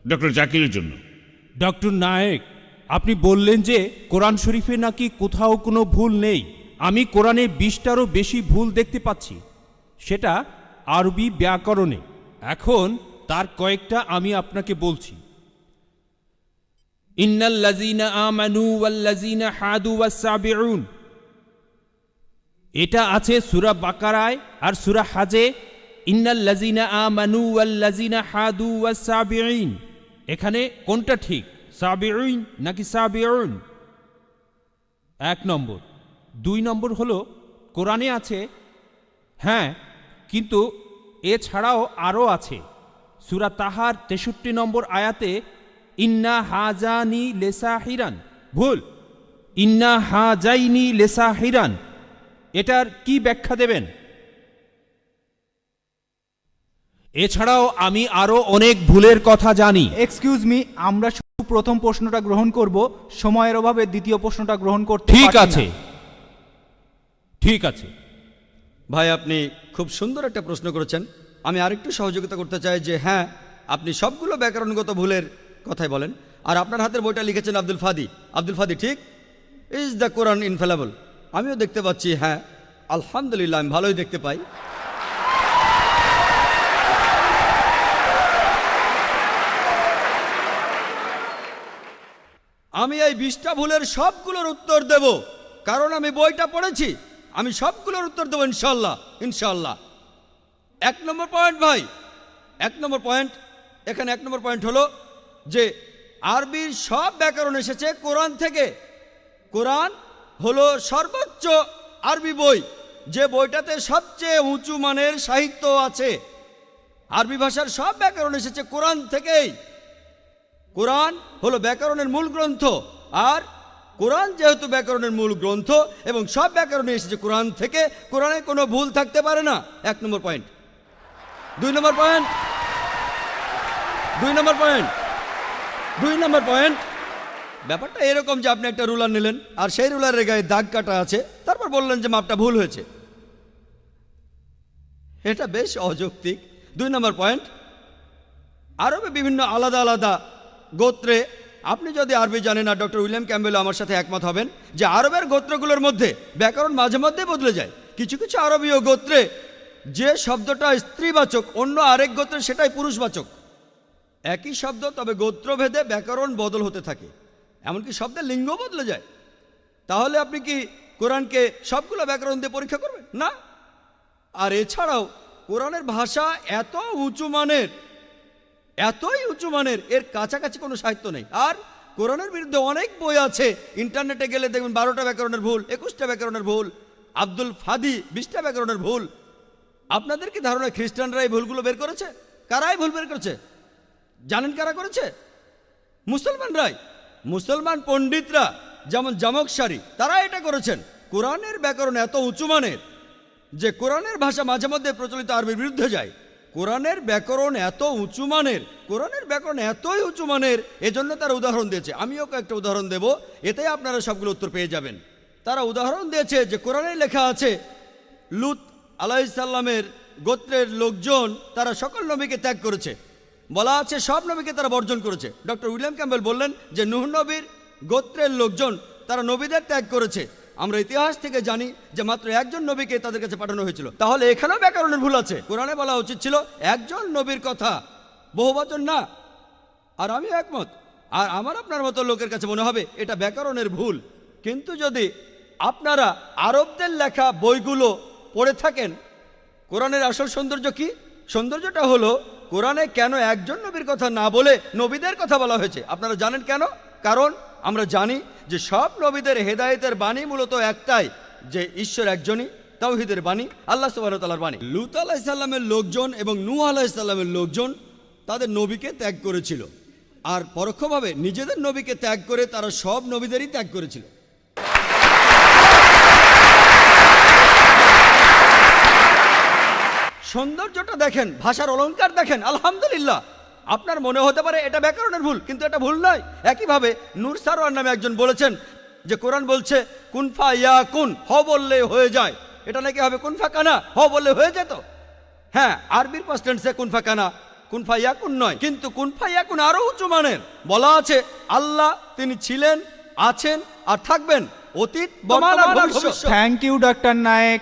Doctor জাকিরের জন্য। Doctor Naik, আপনি বললেন যে কোরআন শরীফে নাকি কোথাও কোনো ভুল নেই। আমি কোরআনে 20টারও বেশি ভুল দেখতে পাচ্ছি, সেটা আরবি ব্যাকরণে। এখন তার কয়েকটা আমি আপনাকে বলছি। ইন্নাল্লাযীনা আমানু ওয়াল্লাযীনা হাদু ওয়াস-সাবিউন, এটা আছে সূরা বাকারায় আর সূরা হাজে। ইন্নাল্লাযীনা আমানু ওয়াল্লাযীনা হাদু ওয়াস-সাবিউন, এখানে কোনটা ঠিক, সাবিউন নাকি সাবিউন? 1 নম্বর। 2 নম্বর হলো কোরআনে আছে, হ্যাঁ, কিন্তু এছাড়াও আরও আছে। সূরা তাহার 63 নম্বর আয়াতে ইন্না হাজানি লেসাহিরান, ভুল, ইন্না হাজাইনি লেসাহিরান, এটার কি ব্যাখ্যা দেবেন? এছাড়াও আমি আরো অনেক ভুলের কথা জানি। এক্সকিউজ মি, আমরা শুধু প্রথম প্রশ্নটা গ্রহণ করব, সময়ের অভাবে দ্বিতীয় প্রশ্নটা গ্রহণ করতে ঠিক পারছি আছে, না। ঠিক আছে। ভাই, আপনি খুব সুন্দর একটা প্রশ্ন করেছেন। আমি আরেকটু সহযোগিতা করতে চাই যে হ্যাঁ, আপনি সবগুলো ব্যাকরণগত ভুলের কথাই বলেন, আর আপনার হাতের বইটা লিখেছেন আব্দুল ফাদি। আব্দুল ফাদি ঠিক, ইজ দ্য কোরআন ইনফেলেবল। আমিও দেখতে পাচ্ছি, হ্যাঁ আলহামদুলিল্লাহ, আমি ভালোই দেখতে পাই। আমি এই 20টা ভুলের সবগুলোর উত্তর দেব, কারণ আমি বইটা পড়েছি। আমি সবগুলোর উত্তর দেবো ইনশাল্লাহ, ইনশাল্লাহ। 1 নম্বর পয়েন্ট ভাই, 1 নম্বর পয়েন্ট, এখানে 1 নম্বর পয়েন্ট হলো যে আরবির সব ব্যাকরণ এসেছে কোরআন থেকে। কোরআন হলো সর্বোচ্চ আরবি বই, যে বইটাতে সবচেয়ে উঁচু মানের সাহিত্য আছে। আরবি ভাষার সব ব্যাকরণ এসেছে কোরআন থেকেই। কোরআন হলো ব্যাকরণের মূল গ্রন্থ, আর কোরআন যেহেতু ব্যাকরণের মূল গ্রন্থ এবং সব ব্যাকরণে এসেছে কোরআন থেকে, কোরআনে কোনো ভুল থাকতে পারে না। 1 নম্বর পয়েন্ট। 2 নম্বর পয়েন্ট, 2 নম্বর পয়েন্ট, 2 নম্বর পয়েন্ট। ব্যাপারটা এরকম যে আপনি একটা রুলার নিলেন, আর সেই রুলারের গায়ে দাগ কাটা আছে, তারপর বললেন যে মাপটা ভুল হয়েছে। এটা বেশ অযৌক্তিক। 2 নম্বর পয়েন্ট, আরবে বিভিন্ন আলাদা আলাদা গোত্রে, আপনি যদি আরবি জানেন, আর ডক্টর উইলিয়াম ক্যাম্বেল আমার সাথে একমত হবেন যে আরবের গোত্রগুলোর মধ্যে ব্যাকরণ মাঝে মধ্যে বদলে যায়। কিছু কিছু আরবীয় গোত্রে যে শব্দটা স্ত্রীবাচক, অন্য আরেক গোত্রে সেটাই পুরুষবাচক। একই শব্দ, তবে গোত্রভেদে ব্যাকরণ বদল হতে থাকে, এমনকি শব্দের লিঙ্গ বদলে যায়। তাহলে আপনি কি কোরআনকে সবগুলো ব্যাকরণ দিয়ে পরীক্ষা করবেন? না। আর এছাড়াও কোরআনের ভাষা এত উঁচু মানের, এতই উঁচু মানের, এর কাছাকাছি কোনো সাহিত্য নেই। আর কোরআনের বিরুদ্ধে অনেক বই আছে, ইন্টারনেটে গেলে দেখবেন 12টা ব্যাকরণের ভুল, 21টা ব্যাকরণের ভুল, আব্দুল ফাদি 20টা ব্যাকরণের ভুল। আপনাদের কি ধারণা খ্রিস্টানরা এই ভুলগুলো বের করেছে? কারাই ভুল বের করেছে জানেন? কারা করেছে? মুসলমানরাই। মুসলমান পণ্ডিতরা, যেমন জামকশারি, তারা এটা করেছেন। কোরআনের ব্যাকরণ এত উঁচু মানের যে কোরআনের ভাষা মাঝে মধ্যে প্রচলিত আরবির বিরুদ্ধে যায়। কোরআনের ব্যাকরণ এত উঁচু মানের, কোরআনের ব্যাকরণ এতই উঁচু মানের, এজন্য তারা উদাহরণ দিয়েছে। আমিও কয়েকটা উদাহরণ দেব, এতে আপনারা সবগুলো উত্তর পেয়ে যাবেন। তারা উদাহরণ দিয়েছে যে কোরআনে লেখা আছে লূত আলাইহিসসালামের গোত্রের লোকজন, তারা সকল নবীকে ত্যাগ করেছে। বলা আছে সব নবীকে তারা বর্জন করেছে। ডক্টর উইলিয়াম ক্যাম্বেল বললেন যে নূহ নবীর গোত্রের লোকজন, তারা নবীদের ত্যাগ করেছে। আমরা ইতিহাস থেকে জানি যে মাত্র একজন নবীকে তাদের কাছে পাঠানো হয়েছিল। তাহলে এখানেও ব্যাকরণের ভুল আছে। কোরআনে বলা উচিত ছিল একজন নবীর কথা, বহুবচন না। আর আমি একমত, আর আমার আপনার মতো লোকের কাছে মনে হবে এটা ব্যাকরণের ভুল। কিন্তু যদি আপনারা আরবদের লেখা বইগুলো পড়ে থাকেন, কোরআনের আসল সৌন্দর্য কি? সৌন্দর্যটা হলো কোরআনে কেন একজন নবীর কথা না বলে নবীদের কথা বলা হয়েছে। আপনারা জানেন কেন? কারণ আমরা জানি যে সব নবীদের হেদায়েতের বাণী মূলত একটাই, যে ঈশ্বর একজনই, তাওহীদের বাণী, আল্লাহ সুবহানাহু ওয়া তাআলার বাণী। লূত আলাইহিস সালামের লোকজন এবং নূহ আলাইহিস সালামের লোকজন তাদের নবীকে ত্যাগ করেছিল, আর পরোক্ষভাবে নিজেদের নবীকে ত্যাগ করে তারা সব নবীদেরই ত্যাগ করেছিল। সৌন্দর্যটা দেখেন, ভাষার অলংকার দেখেন, আলহামদুলিল্লাহ। আপনার মনে হতে পারে এটা ব্যাকরণের ভুল, কিন্তু এটা ভুল নয়। একইভাবে নূর সারওয়ার নামে একজন বলেছেন যে কোরআন বলছে কুনফা ইয়া কুন, হ বললে হয়ে যায়। এটা নাকি হবে কুনফা কানা, হ বললে হয়ে যেত। হ্যাঁ, আরবির পাস্ট টেন্সে কুনফা কানা, কুন ফায়াকুন নয়, কিন্তু কুন ফায়াকুন আরো উঁচু মানের। বলা আছে আল্লাহ তিনি ছিলেন, আছেন আর থাকবেন, অতীত, বর্তমান আর ভবিষ্যৎ। Thank you doctor Naik.